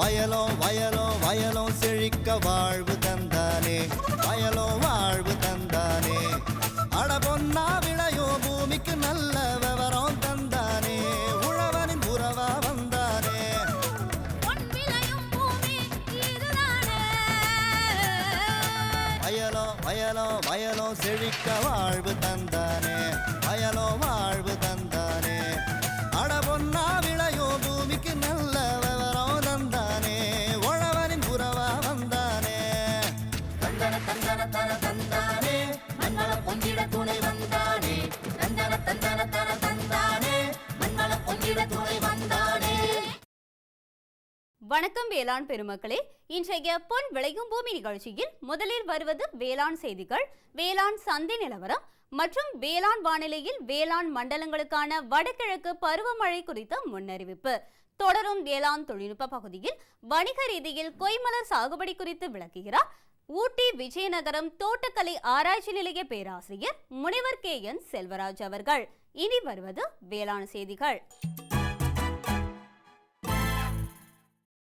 வயலோ வயலோ வயலோ செழிக்க வாழ்வு தந்தானே, வயலோ வாழ்வு தந்தானே. அட பொன்னா விளையோ பூமிக்கு நல்ல விவரம் தந்தானே, உழவனின் உறவா வந்தானே. வயலோ வயலோ வயலோ செழிக்க வாழ்வு தந்தானே, வயலோ வாழ்வு தந்தானே. அட பொன்னா விளையோ பூமிக்கு நல்ல விவரம் தந்தானே, உழவனின் உறவா வந்தானே. தந்தன தந்தன தன தந்தானே, மண்ணள பொங்கிட துணை வந்தானே. தந்தன தந்தன தன தந்தானே, மண்ணள பொங்கிட துணை வந்தானே. வணக்கம் வேளாண் பெருமக்களே, இன்றைய பொன் விளையும் பூமி நிகழ்ச்சியில் முதலில் வருவது வேளாண் செய்திகள், வேளாண் சந்தை நிலவரம் மற்றும் வேளாண் வானிலையில் வேளாண் மண்டலங்களுக்கான வடகிழக்கு பருவமழை குறித்த முன்னறிவிப்பு. தொடரும் வேளாண் தொழில்நுட்ப பகுதியில் வணிக ரீதியில் கொய்மலர் சாகுபடி குறித்து விளக்குகிறார் ஊட்டி விஜயநகரம் தோட்டக்கலை ஆராய்ச்சி நிலைய பேராசிரியர் முனைவர் KN செல்வராஜ் அவர்கள். இனி வருவது வேளாண் செய்திகள்.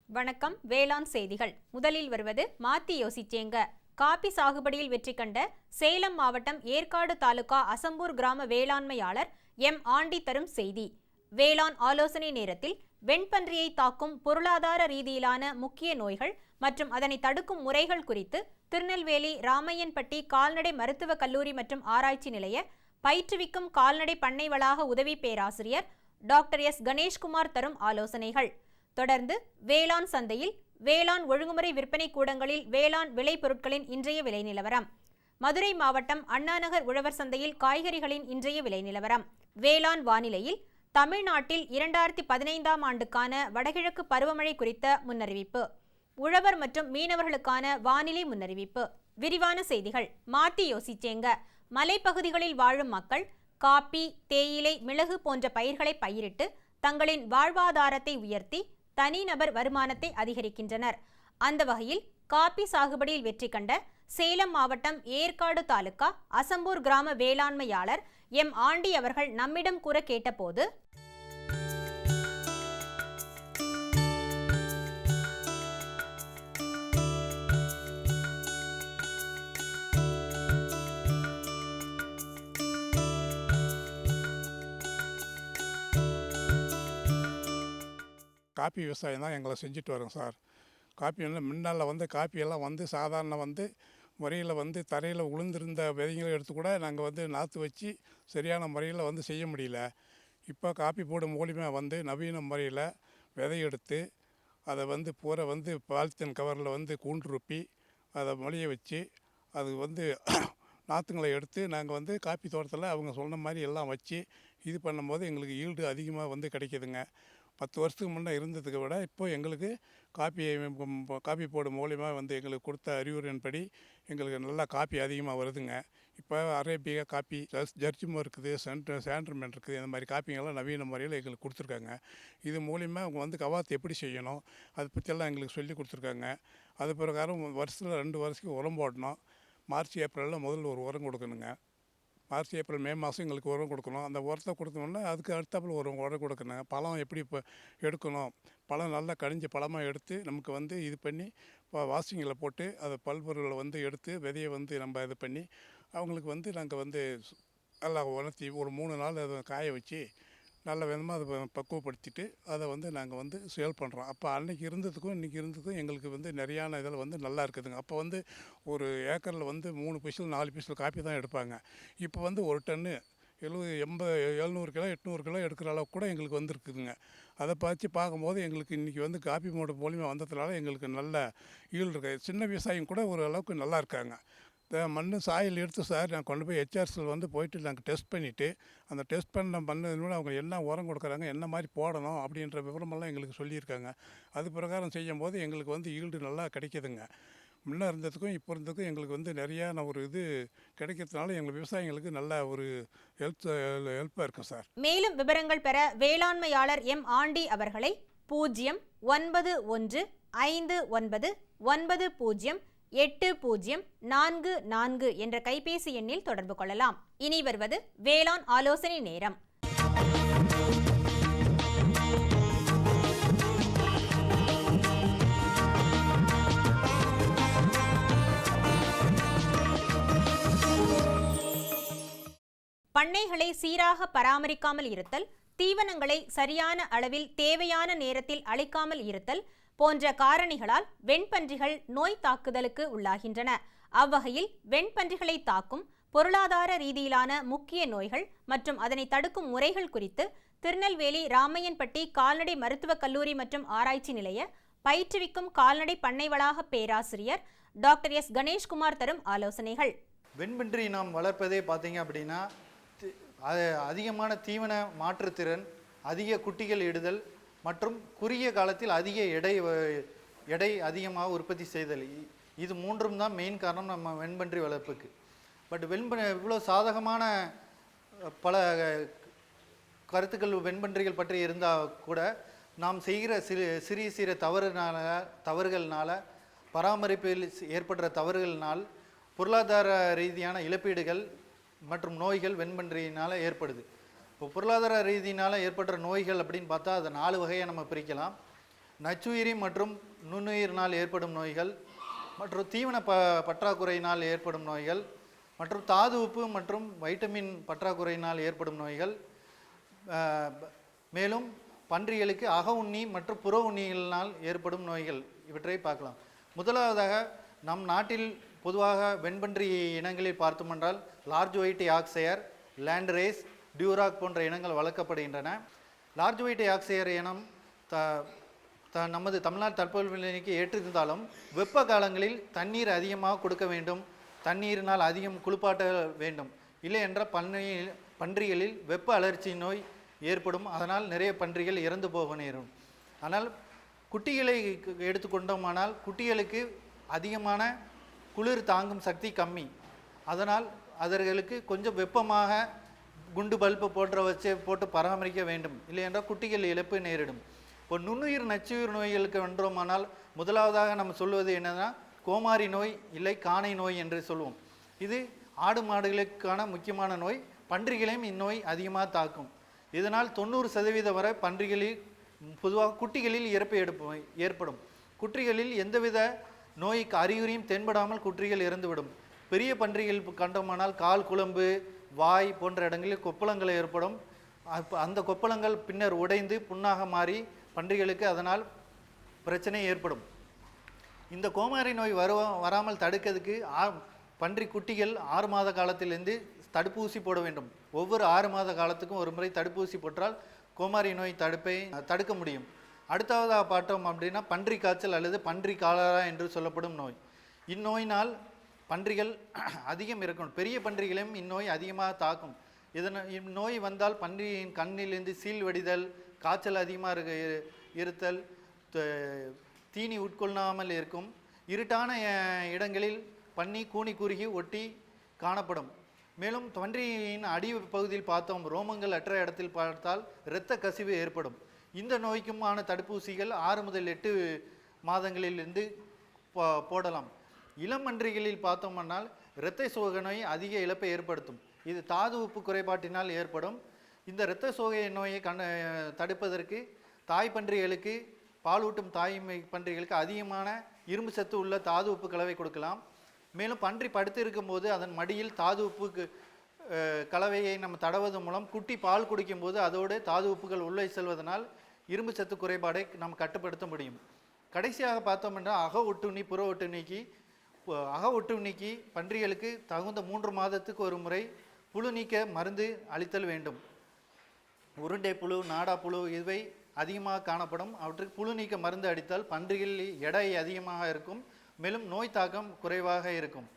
வணக்கம். வேளாண் செய்திகள். முதலில் வருவது மாத்தி யோசிச்சேங்க. காபி சாகுபடியில் வெற்றி கண்ட சேலம் மாவட்டம் ஏற்காடு தாலுகா அசம்பூர் கிராம வேளாண்மையாளர் M ஆண்டி தரும் செய்தி. வேளாண் ஆலோசனை நேரத்தில் வெண்பன்றியை தாக்கும் பொருளாதார ரீதியிலான முக்கிய நோய்கள் மற்றும் அதனை தடுக்கும் முறைகள் குறித்து திருநெல்வேலி ராமையன்பட்டி கால்நடை மருத்துவக் கல்லூரி மற்றும் ஆராய்ச்சி நிலைய பயிற்றுவிக்கும் கால்நடை பண்ணை வளாக உதவி பேராசிரியர் டாக்டர் S கணேஷ்குமார் தரும் ஆலோசனைகள். தொடர்ந்து வேளாண் சந்தையில் வேளாண் ஒழுங்குமுறை விற்பனை கூடங்களில் வேளாண் விளை பொருட்களின் இன்றைய விலை நிலவரம். மதுரை மாவட்டம் அண்ணாநகர் உழவர் சந்தையில் காய்கறிகளின் இன்றைய விலை நிலவரம். வேளாண் வானிலையில் தமிழ்நாட்டில் 2015ஆம் ஆண்டுக்கான வடகிழக்கு பருவமழை குறித்த முன்னறிவிப்பு. உழவர் மற்றும் மீனவர்களுக்கான வானிலை முன்னறிவிப்பு. விரிவான செய்திகள். மாத்தி யோசிச்சேங்க. மலைப்பகுதிகளில் வாழும் மக்கள் காப்பி, தேயிலை, மிளகு போன்ற பயிர்களை பயிரிட்டு தங்களின் வாழ்வாதாரத்தை உயர்த்தி தனிநபர் வருமானத்தை அதிகரிக்கின்றனர். அந்த வகையில் காப்பி சாகுபடியில் வெற்றி கண்ட சேலம் மாவட்டம் ஏற்காடு தாலுகா அசம்பூர் கிராம வேளாண்மையாளர் M ஆண்டி அவர்கள் நம்மிடம் கூற கேட்டபோது, காப்பி விவசாயம் தான் எங்களை செஞ்சுட்டு வரோம் சார். காப்பி முன்னால் காப்பியெல்லாம் சாதாரண முறையில் தரையில் உளுந்திருந்த விதைகளை எடுத்து கூட நாங்கள் நாற்று வச்சு சரியான முறையில் செய்ய முடியல. இப்போ காப்பி போடும் மூலியமாக நவீன முறையில் விதை எடுத்து அதை பூரா பாலித்தீன் கவரில் கூண்டுருப்பி அதை மொழிய வச்சு அது நாற்றுங்களை எடுத்து நாங்கள் காப்பி தோட்டத்தில் அவங்க சொன்ன மாதிரி எல்லாம் வச்சு இது பண்ணும்போது எங்களுக்கு ஈல்டு அதிகமாக கிடைக்கிதுங்க. 10 வருஷத்துக்கு முன்னே இருந்ததுக்கு விட இப்போ எங்களுக்கு காப்பி போடும் மூலியமாக எங்களுக்கு கொடுத்த அறிவுரையின்படி எங்களுக்கு நல்லா காப்பி அதிகமாக வருதுங்க. இப்போ அரேபியா காப்பி, ஜர்ஜிமோ இருக்குது, சாண்டர்மேன் இருக்குது, இந்த மாதிரி காப்பிங்கெல்லாம் நவீன முறையில் எங்களுக்கு கொடுத்துருக்காங்க. இது மூலிமா அவங்க கவாத்து எப்படி செய்யணும் அதை பற்றியெல்லாம் எங்களுக்கு சொல்லி கொடுத்துருக்காங்க. அது பிரகாரம் வருஷத்தில் 2 வருஷத்துக்கு உரம் போடணும். மார்ச் ஏப்ரலில் முதல்ல ஒரு உரம் கொடுக்கணுங்க. மார்ச் ஏப்ரல் மே மாதம் எங்களுக்கு உரம் கொடுக்கணும். அந்த உரத்தை கொடுத்தோம்னா அதுக்கு அடுத்தாப்பில் ஒரு உரம் கொடுக்கணுங்க. பழம் எப்படி இப்போ எடுக்கணும், பழம் நல்லா கனிஞ்ச பழமாக எடுத்து நமக்கு இது பண்ணி வாஷிங்கில் போட்டு அதை பல்பொருளை எடுத்து விதையை நம்ம இது பண்ணி அவங்களுக்கு நாங்கள் நல்லா உணர்த்தி ஒரு 3 நாள் அதை காய வச்சு நல்ல விதமாக அதை பக்குவப்படுத்திட்டு அதை நாங்கள் சேல் பண்ணுறோம். அப்போ அன்றைக்கி இருந்ததுக்கும் இன்றைக்கி இருந்ததுக்கும் எங்களுக்கு நிறையான இதில் நல்லா இருக்குதுங்க. அப்போ ஒரு ஏக்கரில் 3 பிசில் 4 பிசில் காப்பி தான் எடுப்பாங்க. இப்போ 1 டன்னு 70, 80, 700 கிலோ 800 கிலோ எடுக்கிற அளவுக்கு கூட எங்களுக்கு இருக்குதுங்க. அதை பார்க்கும்போது எங்களுக்கு இன்றைக்கி காப்பி மோடு மூலியமாக வந்ததுனால எங்களுக்கு நல்ல ஈல்டு இருக்குது. சின்ன விவசாயம் கூட ஒரு அளவுக்கு நல்லா இருக்காங்க. மண் சாயில் எடுத்து சார் நான் கொண்டு போய் HRSல் போயிட்டு நாங்கள் டெஸ்ட் பண்ணிவிட்டு அந்த டெஸ்ட் பண்ண மண்ணு அவங்க என்ன உரம் கொடுக்குறாங்க, என்ன மாதிரி போடணும் அப்படின்ற விவரமெல்லாம் எங்களுக்கு சொல்லியிருக்காங்க. அது பிரகாரம் செய்யும்போது எங்களுக்கு ஈல்டு நல்லா கிடைக்கிதுங்க. முன்னே இருந்ததுக்கும் இப்போ இருந்ததுக்கும் எங்களுக்கு நிறையான ஒரு இது கிடைக்கிறதுனால எங்கள் விவசாயிகளுக்கு நல்ல ஒரு ஹெல்ப்பாக இருக்கும் சார். மேலும் விவரங்கள் பெற வேளாண்மையாளர் M ஆண்டி அவர்களை 09159908044 என்ற கைபேசி எண்ணில் தொடர்பு கொள்ளலாம். இனி வருவது வேளாண் ஆலோசனை நேரம். பண்ணைகளை சீராக பராமரிக்காமல் இருத்தல், தீவனங்களை சரியான அளவில் தேவையான நேரத்தில் அளிக்காமல் இருத்தல் போன்ற காரணிகளால் வெண்பன்றிகள் நோய் தாக்குதலுக்கு உள்ளாகின்றன. அவ்வகையில் வெண்பன்றிகளை தாக்கும் பொருளாதார ரீதியிலான முக்கிய நோய்கள் மற்றும் அதனை தடுக்கும் முறைகள் குறித்து திருநெல்வேலி ராமையன்பட்டி கால்நடை மருத்துவக் கல்லூரி மற்றும் ஆராய்ச்சி நிலைய பயிற்றுவிக்கும் கால்நடை பண்ணை வளாக பேராசிரியர் டாக்டர் எஸ் கணேஷ்குமார் தரும் ஆலோசனைகள். வெண்பன்றி நாம் வளர்ப்பதே பார்த்தீங்க அப்படின்னா அதிகமான தீவன மாற்றுத்திறன், அதிக குட்டிகள் இடுதல் மற்றும் குறுகிய காலத்தில் அதிக எடை அதிகமாக உற்பத்தி செய்தல், இது மூன்றும் தான் மெயின் காரணம் நம்ம வெண்பன்றி வளர்ப்புக்கு. பட் இவ்வளோ சாதகமான பல கருத்துக்கள் வெண்பன்றிகள் பற்றி இருந்தால் கூட நாம் செய்கிற சிறிய சிறிய தவறுகள்னால பராமரிப்பில் ஏற்படுற தவறுகள்னால் பொருளாதார ரீதியான இழப்பீடுகள் மற்றும் நோய்கள் வெண்பன்றியினால் ஏற்படுது. இப்போ பொருளாதார ரீதியினால் ஏற்படுற நோய்கள் அப்படின்னு பார்த்தா அதை 4 வகையாக நம்ம பிரிக்கலாம். நச்சுயிரி மற்றும் நுண்ணுயிரினால் ஏற்படும் நோய்கள், மற்றும் தீவன பற்றாக்குறையினால் ஏற்படும் நோய்கள், மற்றும் தாது உப்பு மற்றும் வைட்டமின் பற்றாக்குறையினால் ஏற்படும் நோய்கள், மேலும் பன்றிகளுக்கு அக உண்ணி மற்றும் புற உண்ணிகளினால் ஏற்படும் நோய்கள், இவற்றை பார்க்கலாம். முதலாவதாக நம் நாட்டில் பொதுவாக வெண்பன்றி இனங்களில் பார்த்தோமென்றால் large white Yorkshire, landrace, Duroc போன்ற இனங்கள் வளர்க்கப்படுகின்றன. லார்ஜ் ஒயிட் யாக்ஷயர் இனம் நமது தமிழ்நாடு தட்பவெப்பநிலைக்கு ஏற்றிருந்தாலும் வெப்ப காலங்களில் தண்ணீர் அதிகமாக கொடுக்க வேண்டும், தண்ணீரினால் அதிகம் குளிப்பாட்ட வேண்டும். இல்லை என்றால் பன்றிகளில் வெப்ப அலர்ச்சி நோய் ஏற்படும். அதனால் நிறைய பன்றிகள் இறந்து போக நேரும். ஆனால் குட்டிகளை எடுத்துக்கொண்டோமானால் குட்டிகளுக்கு அதிகமான குளிர் தாங்கும் சக்தி கம்மி. அதனால் அவர்களுக்கு கொஞ்சம் வெப்பமாக குண்டு பல்பு போட்டு பராமரிக்க வேண்டும். இல்லை என்றால் குட்டிகள் இழப்பு நேரிடும். இப்போ நுண்ணுயிர் நச்சுயிர் நோய்களுக்கு வென்றோமானால் முதலாவதாக நம்ம சொல்வது என்னன்னா கோமாரி நோய் இல்லை காணை நோய் என்று சொல்லுவோம். இது ஆடு மாடுகளுக்கான முக்கியமான நோய். பன்றிகளையும் இந்நோய் அதிகமாக தாக்கும். இதனால் 90% வரை பன்றிகளில் பொதுவாக குட்டிகளில் இறப்பு ஏற்படும். குட்டிகளில் எந்தவித நோய்க்கு அறிகுறியும் தென்படாமல் குட்டிகள் இறந்துவிடும். பெரிய பன்றிகள் கண்டோமானால் கால், குழம்பு, வாய் போன்ற இடங்களில் கொப்பளங்கள் ஏற்படும். அந்த கொப்பளங்கள் பின்னர் உடைந்து புண்ணாக மாறி பன்றிகளுக்கு அதனால் பிரச்சனை ஏற்படும். இந்த கோமாரி நோய் வராமல் தடுக்கிறதுக்கு பன்றி குட்டிகள் 6 மாத காலத்திலிருந்து தடுப்பூசி போட வேண்டும். ஒவ்வொரு 6 மாத காலத்துக்கும் ஒரு முறை தடுப்பூசி போட்டால் கோமாரி நோய் தடுக்க முடியும். அடுத்ததாக பார்த்தோம் அப்படின்னா பன்றி காய்ச்சல் அல்லது பன்றி காலரா என்று சொல்லப்படும் நோய். இந்நோயினால் பன்றிகள் அதிகம் இருக்கும். பெரிய பன்றிகளையும் இந்நோய் அதிகமாக தாக்கும். இந்நோய் வந்தால் பன்றியின் கண்ணிலிருந்து சீல் வடிதல், காய்ச்சல் அதிகமாக இருத்தல், தீனி உட்கொள்ளாமல் இருக்கும். இருட்டான இடங்களில் பன்னி கூனி குறுகி ஒட்டி காணப்படும். மேலும் பன்றியின் அடி பகுதியில் பார்த்தோம் ரோமங்கள் அற்ற இடத்தில் பார்த்தால் இரத்த கசிவு ஏற்படும். இந்த நோய்க்குமான தடுப்பூசிகள் 6 முதல் 8 மாதங்களிலிருந்து போடலாம். இளமன்றிகளில் பார்த்தோம்னால் இரத்த சோகை நோய் அதிக இழப்பை ஏற்படுத்தும். இது தாது உப்பு குறைபாட்டினால் ஏற்படும். இந்த இரத்த சோகை நோயை தடுப்பதற்கு தாய் பன்றிகளுக்கு பாலூட்டும் தாய்மை பன்றிகளுக்கு அதிகமான இரும்பு சத்து உள்ள தாது உப்பு கலவை கொடுக்கலாம். மேலும் பன்றி படுத்து இருக்கும்போது அதன் மடியில் தாது உப்பு கலவையை நம்ம தடவது மூலம் குட்டி பால் குடிக்கும்போது அதோடு தாது உப்புகள் உள்ளே செல்வதனால் இரும்பு சத்து குறைபாடை நம்ம கட்டுப்படுத்த முடியும். கடைசியாக பார்த்தோம் என்றால் அக ஒட்டுண்ணி புற ஒட்டுண்ணிக்கு அக ஒட்டுண்ணிக்கு பன்றிகளுக்கு தகுந்த 3 மாதத்துக்கு ஒரு முறை புழு நீக்க மருந்து அளித்தல் வேண்டும். உருண்டை புழு, நாடா புழு இவை அதிகமாக காணப்படும். அவற்றுக்கு புழு நீக்க மருந்து அடித்தால் பன்றிகளில் எடை அதிகமாக இருக்கும். மேலும் நோய் தாக்கம் குறைவாக இருக்கும்.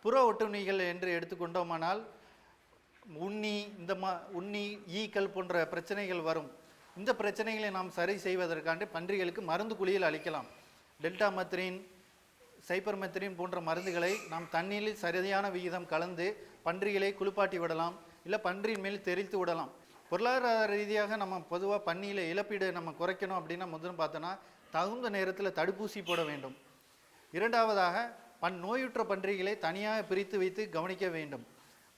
புற ஒட்டுண்ணிகள் என்று எடுத்துக்கொண்டோமானால் உண்ணி, ஈக்கள் போன்ற பிரச்சனைகள் வரும். இந்த பிரச்சனைகளை நாம் சரி செய்வதற்காண்டி பன்றிகளுக்கு மருந்து குளியல் அளிக்கலாம். டெல்டாமெத்ரின், சைப்பர்மெத்ரின் போன்ற மருந்துகளை நாம் தண்ணீரில் சரியான விகிதம் கலந்து பன்றிகளை குளிப்பாட்டி விடலாம். இல்லை பன்றியின் மேல் தெரித்து விடலாம். பொருளாதார ரீதியாக நம்ம பொதுவாக பன்னியில் இழப்பீடு நம்ம குறைக்கணும் அப்படின்னா முதல்ல பார்த்தோன்னா தகுந்த நேரத்தில் தடுப்பூசி போட வேண்டும். இரண்டாவதாக நோயுற்ற பன்றிகளை தனியாக பிரித்து வைத்து கவனிக்க வேண்டும்.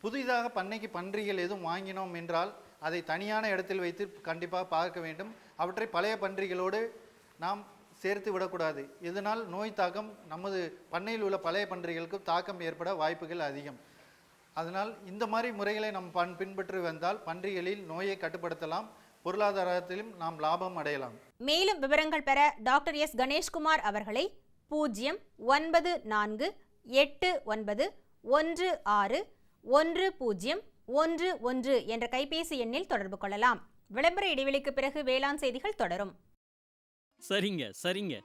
புதிதாக பண்ணைக்கு பன்றிகள் எதுவும் வாங்கினோம் என்றால் அதை தனியான இடத்தில் வைத்து கண்டிப்பாக பார்க்க வேண்டும். அவற்றை பழைய பன்றிகளோடு நாம் சேர்த்து விடக்கூடாது. இதனால் நோய் தாக்கம் நமது பண்ணையில் உள்ள பழைய பன்றிகளுக்கு தாக்கம் ஏற்பட வாய்ப்புகள் அதிகம். அதனால் இந்த மாதிரி முறைகளை நாம் பின்பற்றி வந்தால் பன்றிகளில் நோயை கட்டுப்படுத்தலாம், பொருளாதாரத்திலும் நாம் லாபம் அடையலாம். மேலும் விவரங்கள் பெற டாக்டர் எஸ் கணேஷ்குமார் அவர்களை 09489161011 என்ற கைபேசி எண்ணில் தொடர்பு கொள்ளலாம். விளம்பர இடைவெளிக்கு பிறகு வேளாண் செய்திகள் தொடரும். சரிங்க சரிங்க.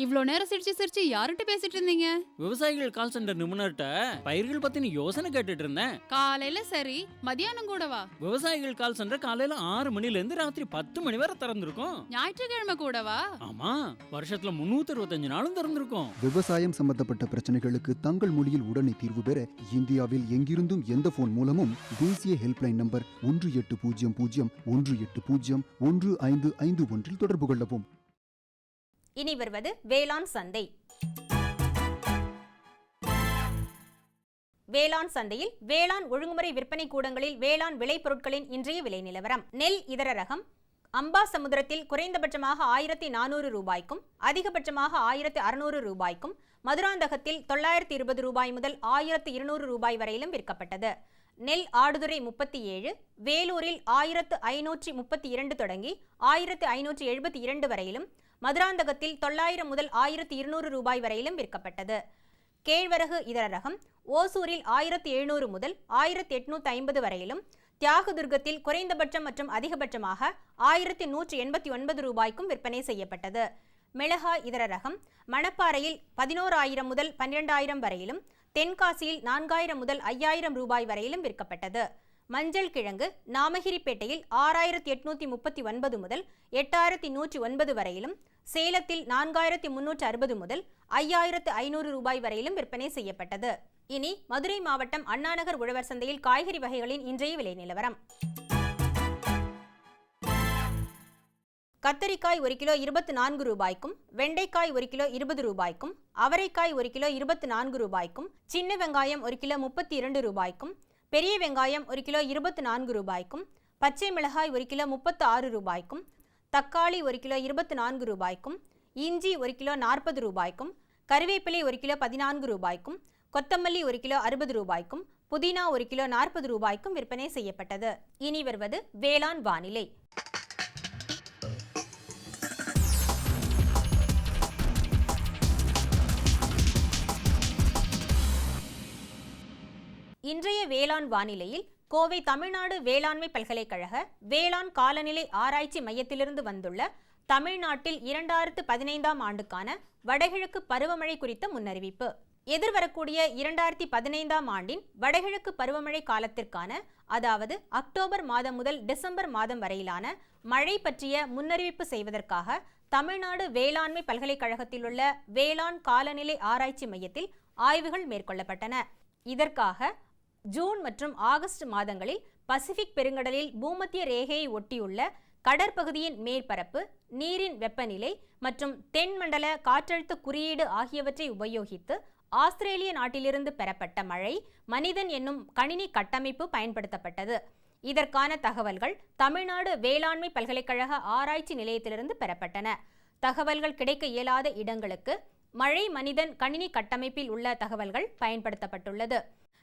இவ்ளோ நேரம் சிரிச்சு யார்கிட்ட பேசிட்டு இருந்தீங்க? விவசாயிகள் கால் சென்டர் நிபுணர்கிட்ட பயிர்கள் பத்தின யோசனை கேட்டுட்டு இருந்தேன். காலையில சரி, மதியானம் கூடவா? விவசாயிகள் கால் சென்டர் காலையில 6 மணில இருந்து ராத்திரி 10 மணி வரை திறந்திருக்கும். ஞாயிற்றுக்கிழமை கூடவா? ஆமா, வருஷத்துல 365 நாளும் திறந்திருக்கும். விவசாயம் சம்பந்தப்பட்ட பிரச்சனைகளுக்கு தங்கள் மொழியில் உடனே தீர்வு பெற இந்தியாவில் எங்கிருந்தும் எந்த போன் மூலமும் தேசிய ஹெல்ப்லைன் நம்பர் 1800-180-1551 தொடர்பு கொள்ளவும். இனி வருவது வேளாண் சந்தை. வேளாண் சந்தையில் வேளாண் ஒழுங்குமுறை விற்பனை கூடங்களில் வேளாண் விளைபொருட்களின் இன்றைய விலை நிலவரம். நெல் இதர ரகம் அம்பா சமுத்திரத்தில் குறைந்தபட்சமாக 1400 ரூபாய்க்கும் அதிகபட்சமாக 1600 ரூபாய்க்கும், மதுராந்தகத்தில் 920 ரூபாய் முதல் 1200 ரூபாய் வரையிலும் விற்கப்பட்டது. நெல் ஆடுதுறை 37, வேலூரில் 1532 தொடங்கி 1572 வரையிலும், மதுராந்தகத்தில் 900 முதல் 1200 ரூபாய் வரையிலும் விற்கப்பட்டது. கேழ்வரகு இதர ரகம் ஓசூரில் 1700 முதல் 1850 வரையிலும், தியாகதுர்கத்தில் குறைந்தபட்சம் மற்றும் அதிகபட்சமாக 1189 ரூபாய்க்கும் விற்பனை செய்யப்பட்டது. மிளகாய் இதர ரகம் மணப்பாறையில் 11,000 முதல் 12,000 வரையிலும், தென்காசியில் 4,000 முதல் 5,000 ரூபாய் வரையிலும் விற்கப்பட்டது. மஞ்சள் கிழங்கு நாமகிரிப்பேட்டையில் 6,839 முதல் 8,109 வரையிலும், சேலத்தில் 4,360 முதல் 5,500 ரூபாய் வரையிலும் விற்பனை செய்யப்பட்டது. இனி மதுரை மாவட்டம் அண்ணாநகர் உழவர் சந்தையில் காய்கறி வகைகளின் இன்றைய விலை நிலவரம். கத்தரிக்காய் 1 கிலோ 24 ரூபாய்க்கும், வெண்டைக்காய் 1 கிலோ 20 ரூபாய்க்கும், அவரைக்காய் 1 கிலோ 24 ரூபாய்க்கும், சின்ன வெங்காயம் 1 கிலோ 32 ரூபாய்க்கும், பெரிய வெங்காயம் 1 கிலோ 24 ரூபாய்க்கும், பச்சை மிளகாய் 1 கிலோ 36 ரூபாய்க்கும், தக்காளி 1 கிலோ 24 ரூபாய்க்கும், இஞ்சி 1 கிலோ 40 ரூபாய்க்கும், கறிவேப்பிலை 1 கிலோ 14 ரூபாய்க்கும், கொத்தமல்லி 1 கிலோ 60 ரூபாய்க்கும், புதினா 1 கிலோ 40 ரூபாய்க்கும் விற்பனை செய்யப்பட்டது. இனி வருவது வேளாண் வானிலை. இன்றைய வேளாண் வானிலையில் கோவை தமிழ்நாடு வேளாண்மை பல்கலைக்கழக வேளாண் காலநிலை ஆராய்ச்சி மையத்திலிருந்து வந்துள்ள தமிழ்நாட்டில் 2015ஆம் ஆண்டுக்கான வடகிழக்கு பருவமழை குறித்த முன்னறிவிப்பு. எதிர்வரக்கூடிய 2015ஆம் ஆண்டின் வடகிழக்கு பருவமழை காலத்திற்கான, அதாவது அக்டோபர் மாதம் முதல் டிசம்பர் மாதம் வரையிலான மழை பற்றிய முன்னறிவிப்பு செய்வதற்காக தமிழ்நாடு வேளாண்மை பல்கலைக்கழகத்தில் உள்ள வேளாண் காலநிலை ஆராய்ச்சி மையத்தில் ஆய்வுகள் மேற்கொள்ளப்பட்டன. இதற்காக ஜூன் மற்றும் ஆகஸ்ட் மாதங்களில் பசிபிக் பெருங்கடலில் பூமத்திய ரேகையை ஒட்டியுள்ள கடற்பகுதியின் மேற்பரப்பு, நீரின் வெப்பநிலை மற்றும் தென்மண்டல காற்றழுத்த குறியீடு ஆகியவற்றை உபயோகித்து ஆஸ்திரேலிய நாட்டிலிருந்து பெறப்பட்ட மழை மனிதன் என்னும் கணினி கட்டமைப்பு பயன்படுத்தப்பட்டது. இதற்கான தகவல்கள் தமிழ்நாடு வேளாண்மை பல்கலைக்கழக ஆராய்ச்சி நிலையத்திலிருந்து பெறப்பட்டன. தகவல்கள் கிடைக்க இயலாத இடங்களுக்கு மழை மனிதன் கணினி கட்டமைப்பில் உள்ள தகவல்கள் பயன்படுத்தப்பட்டுள்ளது.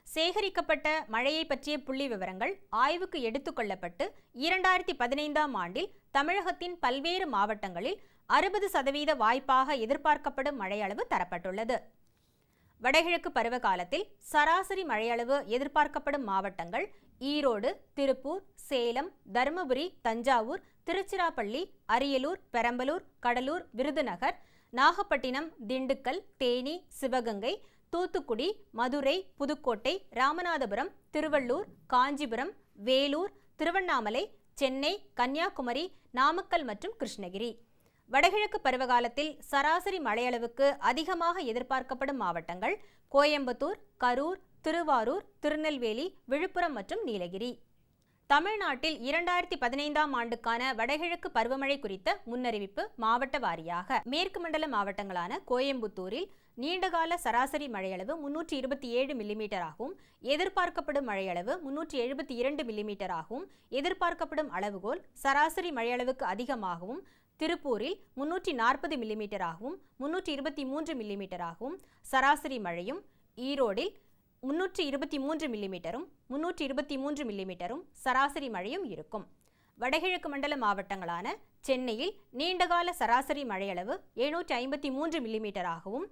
சேகரிக்கப்பட்ட மழையை பற்றிய புள்ளி விவரங்கள் ஆய்வுக்கு எடுத்துக்கொள்ளப்பட்டு 2015ஆம் ஆண்டில் தமிழகத்தின் பல்வேறு மாவட்டங்களில் 60% வாய்ப்பாக எதிர்பார்க்கப்படும் மழையளவு தரப்பட்டுள்ளது. வடகிழக்கு பருவகாலத்தில் சராசரி மழையளவு எதிர்பார்க்கப்படும் மாவட்டங்கள் ஈரோடு, திருப்பூர், சேலம், தருமபுரி, தஞ்சாவூர், திருச்சிராப்பள்ளி, அரியலூர், பெரம்பலூர், கடலூர், விருதுநகர், நாகப்பட்டினம், திண்டுக்கல், தேனி, சிவகங்கை, தூத்துக்குடி, மதுரை, புதுக்கோட்டை, ராமநாதபுரம், திருவள்ளூர், காஞ்சிபுரம், வேலூர், திருவண்ணாமலை, சென்னை, கன்னியாகுமரி, நாமக்கல் மற்றும் கிருஷ்ணகிரி. வடகிழக்கு பருவகாலத்தில் சராசரி மழையளவுக்கு அதிகமாக எதிர்பார்க்கப்படும் மாவட்டங்கள் கோயம்புத்தூர், கரூர், திருவாரூர், திருநெல்வேலி, விழுப்புரம் மற்றும் நீலகிரி. தமிழ்நாட்டில் 2015ஆம் ஆண்டுக்கான வடகிழக்கு பருவமழை குறித்த முன்னறிவிப்பு மாவட்ட வாரியாக. மேற்கு மண்டல மாவட்டங்களான கோயம்புத்தூரில் நீண்டகால சராசரி மழையளவு 327 மில்லிமீட்டர் ஆகவும், எதிர்பார்க்கப்படும் மழையளவு 372 மில்லிமீட்டர் ஆகவும், எதிர்பார்க்கப்படும் அளவுகோல் சராசரி மழையளவுக்கு அதிகமாகவும், திருப்பூரில் 340 மில்லிமீட்டர் ஆகவும் 323 மில்லிமீட்டர் ஆகவும் சராசரி மழையும், ஈரோடில் 323 மில்லிமீட்டரும் 323 மில்லிமீட்டரும் சராசரி மழையும் இருக்கும். வடகிழக்கு மண்டல மாவட்டங்களான சென்னையில் நீண்டகால சராசரி மழையளவு 753 மில்லிமீட்டராகவும்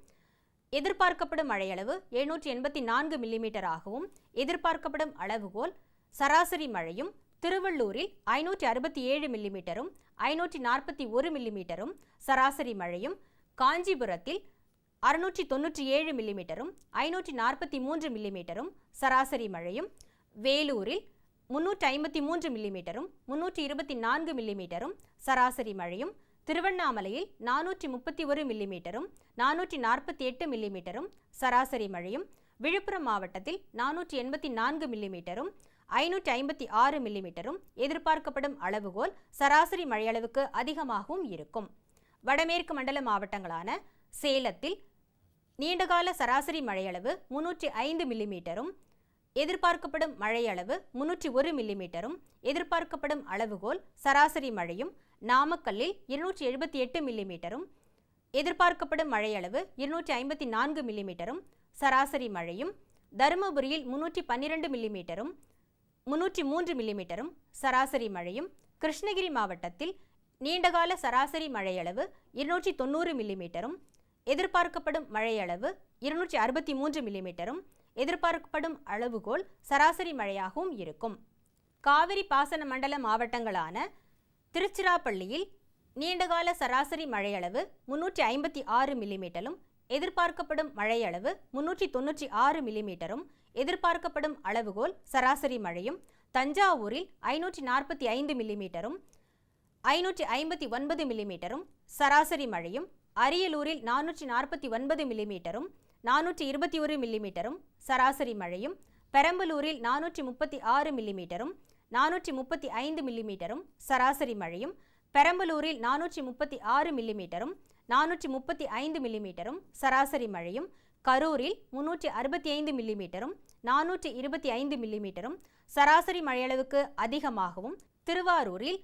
எதிர்பார்க்கப்படும் மழையளவு 784 மில்லிமீட்டராகவும் எதிர்பார்க்கப்படும் அளவுகோல் சராசரி மழையும் திருவள்ளூரில் 567 மில்லிமீட்டரும் 541 மில்லிமீட்டரும் சராசரி மழையும் காஞ்சிபுரத்தில் 697 மில்லிமீட்டரும் 543 மில்லிமீட்டரும் சராசரி மழையும் வேலூரில் 353 மில்லிமீட்டரும் 324 மில்லிமீட்டரும் சராசரி மழையும் திருவண்ணாமலையில் 431 மில்லிமீட்டரும் 448 மில்லிமீட்டரும் சராசரி மழையும் விழுப்புரம் மாவட்டத்தில் 484 மில்லிமீட்டரும் 556 மில்லிமீட்டரும் எதிர்பார்க்கப்படும் அளவுகோல் சராசரி மழையளவுக்கு அதிகமாகவும் இருக்கும். வடமேற்கு மண்டல மாவட்டங்களான சேலத்தில் நீண்டகால சராசரி மழையளவு 305 மில்லிமீட்டரும் எதிர்பார்க்கப்படும் மழையளவு 301 மில்லிமீட்டரும் எதிர்பார்க்கப்படும் அளவுகோல் சராசரி மழையும் நாமக்கல்லில் 278 மில்லிமீட்டரும் எதிர்பார்க்கப்படும் மழையளவு 254 மில்லிமீட்டரும் சராசரி மழையும் தருமபுரியில் 312 மில்லிமீட்டரும் 303 மில்லிமீட்டரும் சராசரி மழையும் கிருஷ்ணகிரி மாவட்டத்தில் நீண்டகால சராசரி மழையளவு 290 மில்லிமீட்டரும் எதிர்பார்க்கப்படும் மழையளவு 263 மில்லிமீட்டரும் எதிர்பார்க்கப்படும் அளவுகோல் சராசரி மழையாகவும் இருக்கும். காவிரி பாசன மண்டல மாவட்டங்களான திருச்சிராப்பள்ளியில் நீண்டகால சராசரி மழையளவு 356 மில்லிமீட்டரும் எதிர்பார்க்கப்படும் மழையளவு 396 மில்லிமீட்டரும் எதிர்பார்க்கப்படும் அளவுகோல் சராசரி மழையும் தஞ்சாவூரில் 545 மில்லிமீட்டரும் 559 மில்லிமீட்டரும் சராசரி மழையும் அரியலூரில் 449 மில்லிமீட்டரும் 421 மில்லிமீட்டரும் சராசரி மழையும் பெரம்பலூரில் 436 மில்லிமீட்டரும் 435 மில்லிமீட்டரும் சராசரி மழையும் பெரம்பலூரில் 436 மில்லிமீட்டரும் 435 மில்லிமீட்டரும் சராசரி மழையும் கரூரில் 365 மில்லிமீட்டரும் 425 மில்லிமீட்டரும் சராசரி மழையளவுக்கு அதிகமாகவும் திருவாரூரில்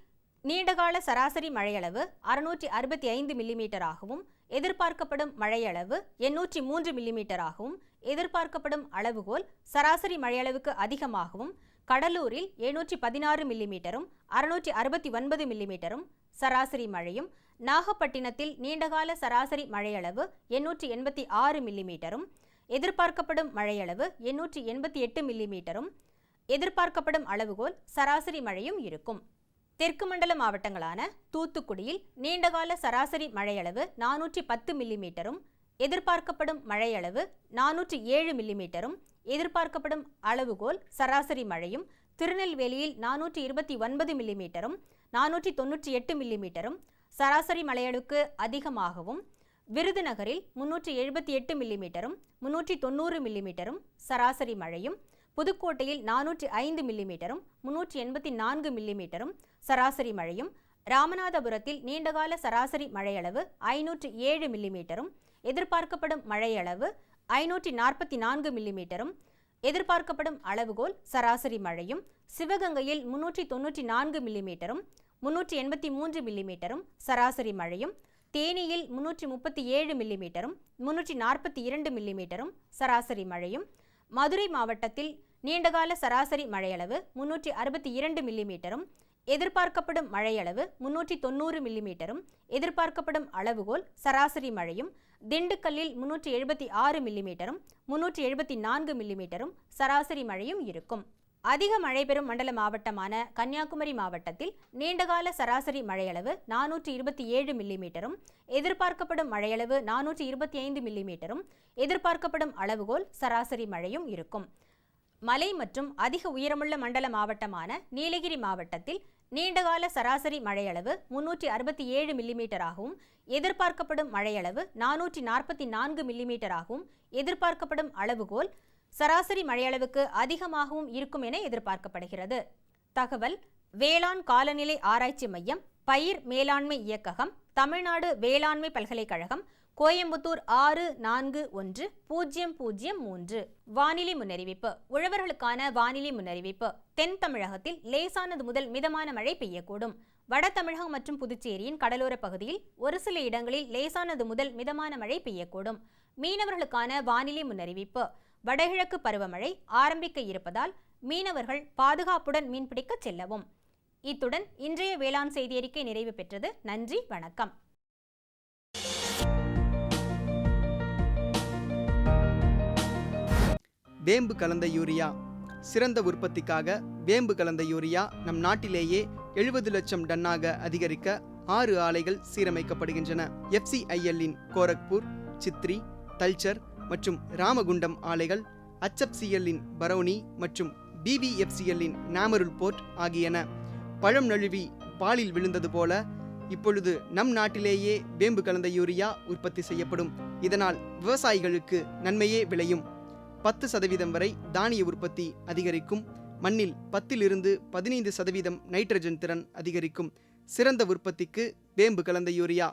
நீண்டகால சராசரி மழையளவு 665 மில்லிமீட்டராகவும் எதிர்பார்க்கப்படும் மழையளவு 803 மில்லிமீட்டராகவும் எதிர்பார்க்கப்படும் அளவுகோல் சராசரி மழையளவுக்கு அதிகமாகவும் கடலூரில் 716 மில்லிமீட்டரும் 669 மில்லிமீட்டரும் சராசரி மழையும் நாகப்பட்டினத்தில் நீண்டகால சராசரி மழையளவு 886 மில்லிமீட்டரும் எதிர்பார்க்கப்படும் மழையளவு 888 மில்லிமீட்டரும் எதிர்பார்க்கப்படும் அளவுகோல் சராசரி மழையும் இருக்கும். தெற்கு மண்டல மாவட்டங்களான தூத்துக்குடியில் நீண்டகால சராசரி மழையளவு 410 மில்லிமீட்டரும் எதிர்பார்க்கப்படும் மழையளவு 407 மில்லிமீட்டரும் எதிர்பார்க்கப்படும் அளவுகோல் சராசரி மழையும் திருநெல்வேலியில் 429 மில்லிமீட்டரும் 498 மில்லிமீட்டரும் சராசரி மழையளவுக்கு அதிகமாகவும் விருதுநகரில் 378 மில்லிமீட்டரும் 390 மில்லிமீட்டரும் சராசரி மழையும் புதுக்கோட்டையில் 405 மில்லிமீட்டரும் 384 மில்லிமீட்டரும் சராசரி மழையும் ராமநாதபுரத்தில் நீண்டகால சராசரி மழையளவு 507 மில்லிமீட்டரும் எதிர்பார்க்கப்படும் மழையளவு 544 மில்லிமீட்டரும் எதிர்பார்க்கப்படும் அளவுகோல் சராசரி மழையும் சிவகங்கையில் 394 மில்லிமீட்டரும் 383 மில்லிமீட்டரும் சராசரி மழையும் தேனியில் 337 மில்லிமீட்டரும் 342 மில்லிமீட்டரும் சராசரி மழையும் மதுரை மாவட்டத்தில் நீண்டகால சராசரி மழையளவு 362 மில்லிமீட்டரும் எதிர்பார்க்கப்படும் மழையளவு 390 மில்லிமீட்டரும் எதிர்பார்க்கப்படும் அளவுகோல் சராசரி மழையும் திண்டுக்கல்லில் 376 மில்லிமீட்டரும் 374 மில்லிமீட்டரும் சராசரி மழையும் இருக்கும். அதிக மழை பெறும் மண்டல மாவட்டமான கன்னியாகுமரி மாவட்டத்தில் நீண்டகால சராசரி மழையளவு 427 மில்லிமீட்டரும் எதிர்பார்க்கப்படும் மழையளவு 425 மில்லிமீட்டரும் எதிர்பார்க்கப்படும் அளவுகோல் சராசரி மழையும் இருக்கும். மலை மற்றும் அதிக உயரமுள்ள மண்டல மாவட்டமான நீலகிரி மாவட்டத்தில் நீண்டகால சராசரி மழையளவு 367 மில்லிமீட்டராகவும் எதிர்பார்க்கப்படும் மழையளவு 444 மில்லிமீட்டராகவும் எதிர்பார்க்கப்படும் அளவுகோல் சராசரி மழையளவுக்கு அதிகமாகவும் இருக்கும் என எதிர்பார்க்கப்படுகிறது. தகவல் வேளாண் காலநிலை ஆராய்ச்சி மையம், பயிர் மேலாண்மை இயக்ககம், தமிழ்நாடு வேளாண்மை பல்கலைக்கழகம், கோயம்புத்தூர் 641003. வானிலை முன்னறிவிப்பு. உழவர்களுக்கான வானிலை முன்னறிவிப்பு. தென் தமிழகத்தில் லேசானது முதல் மிதமான மழை பெய்யக்கூடும். வட தமிழகம் மற்றும் புதுச்சேரியின் கடலோர பகுதியில் ஒரு சில இடங்களில் லேசானது முதல் மிதமான மழை பெய்யக்கூடும். மீனவர்களுக்கான வானிலை முன்னறிவிப்பு. வடகிழக்கு பருவமழை ஆரம்பிக்க இருப்பதால் மீனவர்கள் பாதுகாப்புடன் மீன்பிடிக்க செல்லவும். இத்துடன் இன்றைய வேளாண் செய்தி அறிக்கை நிறைவு பெற்றது. நன்றி, வணக்கம். வேம்பு கலந்த யூரியா. சிறந்த உற்பத்திக்காக வேம்பு கலந்த யூரியா நம் நாட்டிலேயே 70 லட்சம் டன்னாக அதிகரிக்க 6 ஆலைகள் சீரமைக்கப்படுகின்றன. FCIL-இன் கோரக்பூர், சித்ரி, தல்ச்சர் மற்றும் ராமகுண்டம் ஆலைகள், HFCL-இன் பரௌனி மற்றும் BVFCL-இன் நாமருல் போர்ட் ஆகியன. பழம் நழுவி பாலில் விழுந்தது போல இப்பொழுது நம் நாட்டிலேயே வேம்பு கலந்த யூரியா உற்பத்தி செய்யப்படும். இதனால் விவசாயிகளுக்கு நன்மையே விளையும். 10% வரை தானிய உற்பத்தி அதிகரிக்கும். மண்ணில் 10 to 15% நைட்ரஜன் திறன் அதிகரிக்கும். சிறந்த உற்பத்திக்கு வேம்பு கலந்த யூரியா.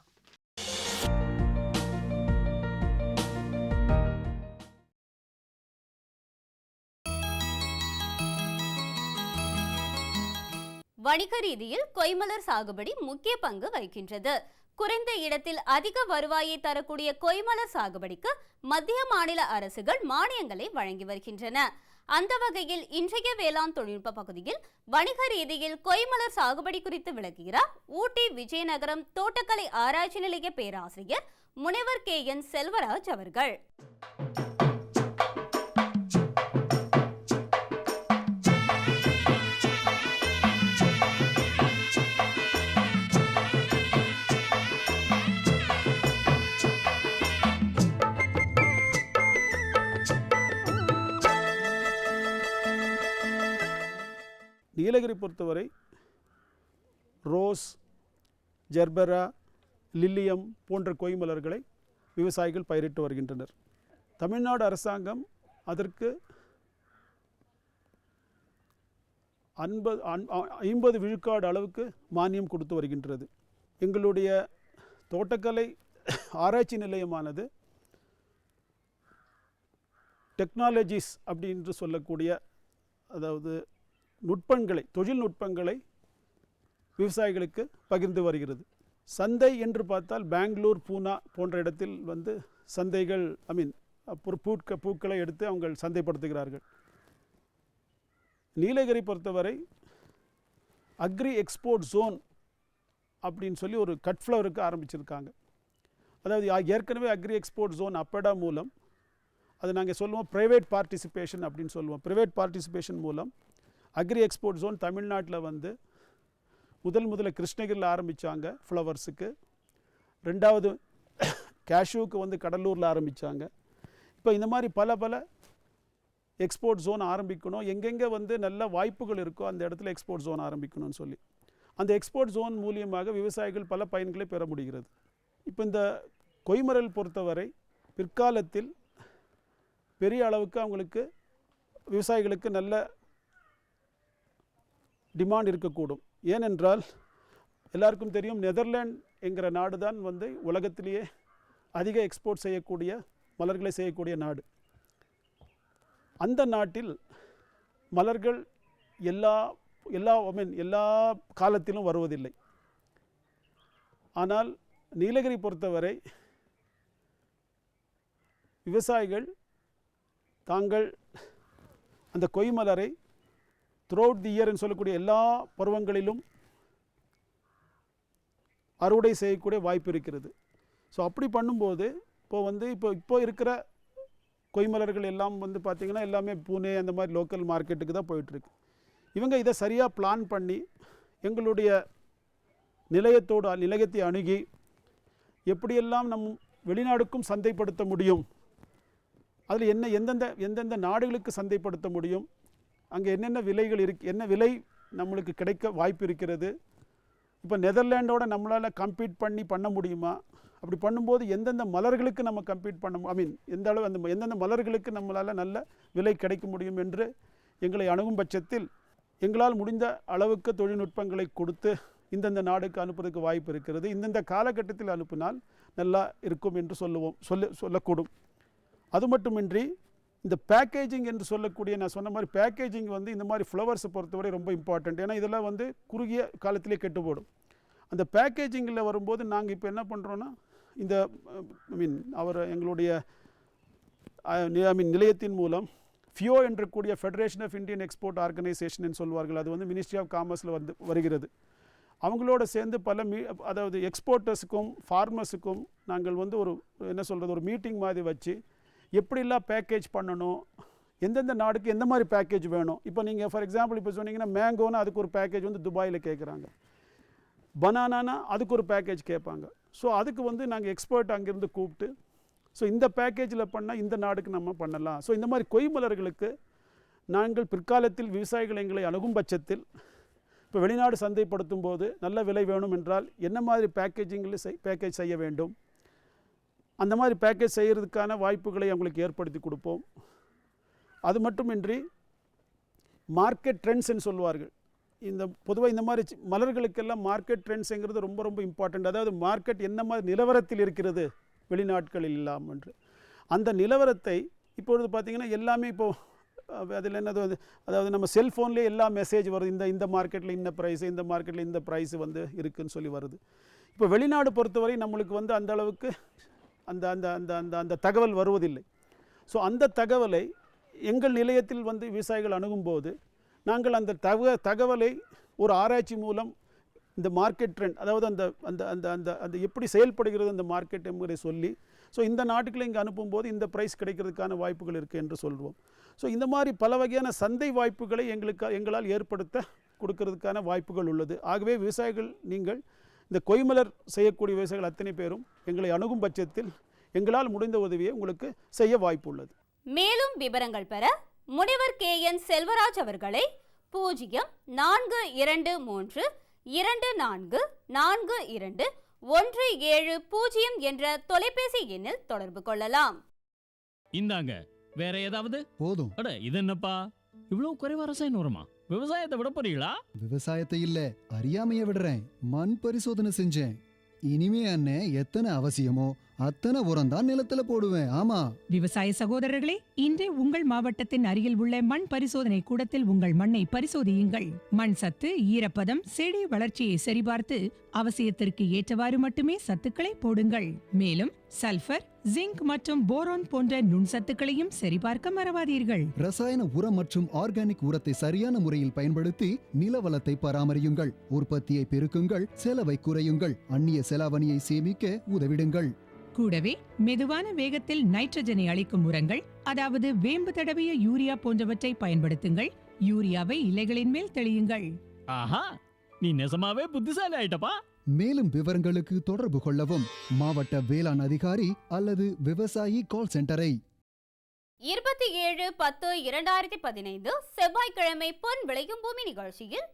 வணிக ரீதியில் கொய்மலர் சாகுபடி முக்கிய பங்கு வகிக்கின்றது. குறைந்த இடத்தில் அதிக வருவாயை தரக்கூடிய கொய்மலர் சாகுபடிக்கு மத்திய மாநில அரசுகள் மானியங்களை வழங்கி வருகின்றன. அந்த வகையில் இன்றைய வேளாண் தொழில்நுட்ப பகுதியில் வணிக ரீதியில் கொய்மலர் சாகுபடி குறித்து விளக்குகிறார் ஊட்டி விஜயநகரம் தோட்டக்கலை ஆராய்ச்சி நிலைய பேராசிரியர் முனைவர் KN செல்வராஜ் அவர்கள். நீலகிரி பொறுத்தவரை ரோஸ், ஜெர்பரா, லில்லியம் போன்ற கொய்மலர்களை விவசாயிகள் பயிரிட்டு வருகின்றனர். தமிழ்நாடு அரசாங்கம் அதற்கு 50 விழுக்காடு அளவுக்கு மானியம் கொடுத்து வருகின்றது. எங்களுடைய தோட்டக்கலை ஆராய்ச்சி நிலையமானது டெக்னாலஜிஸ் அப்படின்னு சொல்லக்கூடிய, அதாவது நுட்பங்களை, தொழில்நுட்பங்களை விவசாயிகளுக்கு பகிர்ந்து வருகிறது. சந்தை என்று பார்த்தால் பெங்களூர், பூனா போன்ற இடத்தில் சந்தைகள் பூக்களை எடுத்து அவங்க சந்தைப்படுத்துகிறார்கள். நீலகிரி பொறுத்தவரை அக்ரி எக்ஸ்போர்ட் ஜோன் அப்படின்னு சொல்லி ஒரு கட் ஃப்ளவருக்கு ஆரம்பிச்சிருக்காங்க. அதாவது ஏற்கனவே அக்ரி எக்ஸ்போர்ட் ஜோன் அப்படா மூலம், அது நாங்கள் சொல்லுவோம் ப்ரைவேட் பார்ட்டிசிபேஷன் அப்படின்னு சொல்லுவோம். ப்ரைவேட் பார்ட்டிசிபேஷன் மூலம் அக்ரி எக்ஸ்போர்ட் ஜோன் தமிழ்நாட்டில் முதல்ல கிருஷ்ணகிரியில் ஆரம்பித்தாங்க ஃப்ளவர்ஸுக்கு. ரெண்டாவது கேஷ்யூக்கு கடலூரில் ஆரம்பித்தாங்க. இப்போ இந்த மாதிரி பல எக்ஸ்போர்ட் ஜோன் ஆரம்பிக்கணும். எங்கெங்கே நல்ல வாய்ப்புகள் இருக்கோ அந்த இடத்துல எக்ஸ்போர்ட் ஜோன் ஆரம்பிக்கணும்னு சொல்லி அந்த எக்ஸ்போர்ட் ஜோன் மூலியமாக விவசாயிகள் பல பயன்களை பெற முடிகிறது. இப்போ இந்த கொய்மலர் பொறுத்தவரை பிற்காலத்தில் பெரிய அளவுக்கு அவங்களுக்கு விவசாயிகளுக்கு நல்ல டிமாண்ட் இருக்கக்கூடும். ஏனென்றால் எல்லாருக்கும் தெரியும், நெதர்லாண்ட் என்கிற நாடு தான் உலகத்திலேயே அதிக எக்ஸ்போர்ட் செய்யக்கூடிய மலர்களை செய்யக்கூடிய நாடு. அந்த நாட்டில் மலர்கள் எல்லா காலத்திலும் வருவதில்லை. ஆனால் நீலகிரி பொறுத்தவரை விவசாயிகள் தாங்கள் அந்த கொய்மலரை த்ரூஅவுட் தி இயர்னு சொல்லக்கூடிய எல்லா பருவங்களிலும் அறுவடை செய்யக்கூடிய வாய்ப்பு இருக்கிறது. ஸோ அப்படி பண்ணும்போது இப்போ இருக்கிற கொய்மலர்கள் எல்லாம் பார்த்திங்கன்னா எல்லாமே பூனே அந்த மாதிரி லோக்கல் மார்க்கெட்டுக்கு தான் போயிட்டுருக்கு. இவங்க இதை சரியாக பிளான் பண்ணி எங்களுடைய நிலையத்தை அணுகி எப்படியெல்லாம் நம் வெளிநாடுக்கும் சந்தைப்படுத்த முடியும், அதில் எந்தெந்த நாடுகளுக்கு சந்தைப்படுத்த முடியும், அங்கே என்னென்ன விலைகள் என்ன விலை நம்மளுக்கு கிடைக்க வாய்ப்பு இருக்கிறது, இப்போ நெதர்லாண்டோட நம்மளால் கம்பீட் பண்ண முடியுமா, அப்படி பண்ணும்போது எந்தெந்த மலர்களுக்கு நம்ம கம்பீட் எந்த அளவு எந்தெந்த மலர்களுக்கு நம்மளால் நல்ல விலை கிடைக்க முடியும் என்று எங்களை அணுகும் பட்சத்தில் எங்களால் முடிந்த அளவுக்கு தொழில்நுட்பங்களை கொடுத்து இந்தந்த நாடுக்கு அனுப்புறதுக்கு வாய்ப்பு இருக்கிறது. இந்தந்த காலகட்டத்தில் அனுப்பினால் நல்லா இருக்கும் என்று சொல்லக்கூடும். அது மட்டுமின்றி இந்த பேக்கேஜிங் என்று சொல்லக்கூடிய, நான் சொன்ன மாதிரி பேக்கேஜிங் இந்த மாதிரி ஃப்ளவர்ஸை பொறுத்தவரை ரொம்ப இம்பார்ட்டண்ட். ஏன்னா இதெல்லாம் குறுகிய காலத்திலே கெட்டு போடும். அந்த பேக்கேஜிங்கில் வரும்போது நாங்கள் இப்போ என்ன பண்ணுறோன்னா, இந்த எங்களுடைய நிலையத்தின் மூலம் ஃபியோ என்ற கூடிய federation of Indian export organisation சொல்வார்கள், அது வந்து மினிஸ்ட்ரி ஆஃப் காமர்ஸில் வருகிறது. அவங்களோட சேர்ந்து அதாவது எக்ஸ்போர்ட்டர்ஸுக்கும் ஃபார்மர்ஸுக்கும் நாங்கள் வந்து ஒரு மீட்டிங் மாதிரி வச்சு எப்படிலாம் பேக்கேஜ் பண்ணணும், எந்தெந்த நாடுக்கு எந்த மாதிரி பேக்கேஜ் வேணும். இப்போ நீங்கள் ஃபார் எக்ஸாம்பிள் இப்போ சொன்னீங்கன்னா மேங்கோனா அதுக்கு ஒரு பேக்கேஜ் வந்து துபாயில் கேட்குறாங்க, பனானானா அதுக்கு ஒரு பேக்கேஜ் கேட்பாங்க. ஸோ அதுக்கு வந்து நாங்கள் எக்ஸ்பர்ட் அங்கேருந்து கூப்பிட்டு ஸோ இந்த பேக்கேஜில் பண்ணால் இந்த நாடுக்கு நம்ம பண்ணலாம். ஸோ இந்த மாதிரி கொய்மலர்களுக்கு நாங்கள் பிற்காலத்தில் விவசாயிகள் எங்களை அணுகும் பட்சத்தில் இப்போ வெளிநாடு சந்தைப்படுத்தும் போது நல்ல விலை வேணும் என்றால் என்ன மாதிரி பேக்கேஜ் செய்ய வேண்டும், அந்த மாதிரி பேக்கேஜ் செய்கிறதுக்கான வாய்ப்புகளை அவங்களுக்கு ஏற்படுத்தி கொடுப்போம். அது மட்டுமின்றி மார்க்கெட் ட்ரெண்ட்ஸ்ன்னு சொல்லுவார்கள். பொதுவாக இந்த மாதிரி மலர்களுக்கெல்லாம் மார்க்கெட் ட்ரெண்ட்ஸுங்கிறது ரொம்ப ரொம்ப இம்பார்ட்டண்ட். அதாவது மார்க்கெட் என்ன மாதிரி நிலவரத்தில் இருக்கிறது வெளிநாட்களில் இல்லாமல் என்று அந்த நிலவரத்தை இப்பொழுது பார்த்திங்கன்னா எல்லாமே இப்போது அதில் என்னது அதாவது நம்ம செல்ஃபோன்லேயே எல்லா மெசேஜ் வருது, இந்த மார்க்கெட்டில் இந்த ப்ரைஸு, இந்த மார்க்கெட்டில் இந்த ப்ரைஸு வந்து இருக்குதுன்னு சொல்லி வருது. இப்போ வெளிநாடு பொறுத்தவரை நம்மளுக்கு வந்து அந்த அளவுக்கு அந்த அந்த அந்த அந்த அந்த தகவல் வருவதில்லை. ஸோ அந்த தகவலை எங்கள் நிலையத்தில் வந்து விவசாயிகள் அணுகும்போது நாங்கள் அந்த தகவலை ஒரு ஆராய்ச்சி மூலம் இந்த மார்க்கெட் ட்ரெண்ட், அதாவது அந்த அந்த அந்த அந்த அந்த எப்படி செயல்படுகிறது அந்த மார்க்கெட் என்பதை சொல்லி ஸோ இந்த நாட்டுக்குள்ளே இங்கே அனுப்பும்போது இந்த ப்ரைஸ் கிடைக்கிறதுக்கான வாய்ப்புகள் இருக்குது என்று சொல்வோம். ஸோ இந்த மாதிரி பல வகையான சந்தை வாய்ப்புகளை எங்களால் ஏற்படுத்த கொடுக்கறதுக்கான வாய்ப்புகள் உள்ளது. ஆகவே விவசாயிகள் நீங்கள் இந்த கொய்மலர் செய்யக்கூடிய விவசாயிகள் அத்தனை பேரும் எங்களை அணுகும் பட்சத்தில் எங்களால் முடிந்த உதவியை உங்களுக்கு செய்ய வாய்ப்பு உள்ளது. மேலும் விவரங்கள் பெற முனைவர் KN செல்வராஜ் அவர்களை 0424421710 என்ற தொலைபேசி எண்ணில் தொடர்பு கொள்ளலாம். இந்தாங்க, வேற ஏதாவது? போதும். அட இது என்னப்பா இவ்வளவு குறைவா ரசாயன உரமா? விவசாயத்தை விட போறீங்களா? விவசாயத்தை இல்ல, அறியாமைய விடுறேன். மண் பரிசோதனை செஞ்சேன். இனிமே அண்ணே எத்தனை அவசியமோ அத்தனை உரம் தான் நிலத்துல போடுவேன். ஆமா விவசாய சகோதரர்களே, இன்றே உங்கள் மாவட்டத்தின் அருகில் உள்ள மண் பரிசோதனை கூடத்தில் உங்கள் மண்ணை பரிசோதியுங்கள். மண் சத்து, ஈரப்பதம், செடி வளர்ச்சியை சரிபார்த்து அவசியத்திற்கு ஏற்றவாறு மட்டுமே சத்துக்களை போடுங்கள். மேலும் சல்பர், ஜிங்க் மற்றும் போரான் போன்ற நுண்சத்துக்களையும் சரிபார்க்க மறவாதீர்கள். ரசாயன உரம் மற்றும் ஆர்கானிக் உரத்தை சரியான முறையில் பயன்படுத்தி நிலவளத்தை பராமரியுங்கள். உற்பத்தியை பெருக்குங்கள், செலவை குறையுங்கள், அந்நிய செலாவணியை சேமிக்க உதவிடுங்கள். கூடவே மெதுவான வேகத்தில் நைட்ரஜனை அளிக்கும் உரங்கள், அதாவது வேம்பு தடவிய யூரியா போன்றவற்றை பயன்படுத்துங்கள். யூரியாவை இலைகளின் மேல் தெளியுங்கள். ஆஹா, நீ நெசமாவே புத்திசாலி ஆயிட்டப்பா. மேலும் விவரங்களுக்கு தொடர்பு கொள்ளவும் மாவட்ட வேளாண் அதிகாரி அல்லது விவசாயி கால் சென்டரை. 27/10/2015 செவ்வாய்க்கிழமை பொன் விளையும் பூமி நிகழ்ச்சியில்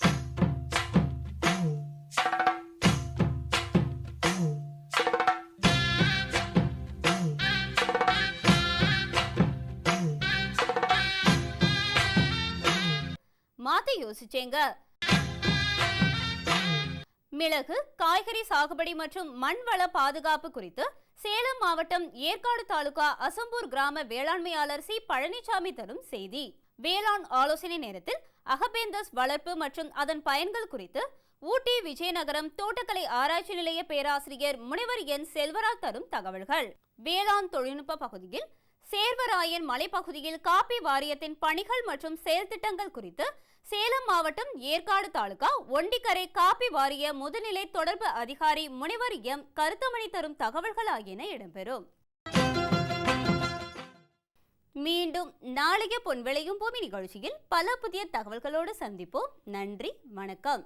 மாத்தி யோசிச்சேங்க. மிளகு, காய்கறி சாகுபடி மற்றும் மண்வள பாதுகாப்பு குறித்து சேலம் மாவட்டம் ஏற்காடு தாலுகா அசம்பூர் கிராம வேளாண்மையாளர் சி பழனிசாமி தரும் செய்தி. வேளாண் ஆலோசனை நேரத்தில் அகபேந்தஸ் வளர்ப்பு மற்றும் அதன் பயன்கள் குறித்து ஊட்டி விஜயநகரம் தோட்டக்கலை ஆராய்ச்சி நிலைய பேராசிரியர் முனைவர் N செல்வராஜ் தரும் தகவல்கள். வேளாண் தொழில்நுட்ப பகுதியில் சேர்வராயன் மலைப்பகுதியில் காப்பி வாரியத்தின் பணிகள் மற்றும் செயல் திட்டங்கள் குறித்து சேலம் மாவட்டம் ஏற்காடு தாலுகா ஒண்டிக்கரை காப்பி வாரிய முதுநிலை தொடர்பு அதிகாரி முனைவர் M கருத்தமணி தரும் தகவல்கள் ஆகியன இடம்பெறும். மீண்டும் நாளைய பொன் விளையும் பூமி நிகழ்ச்சியில் பல புதிய தகவல்களோடு சந்திப்போம். நன்றி, வணக்கம்.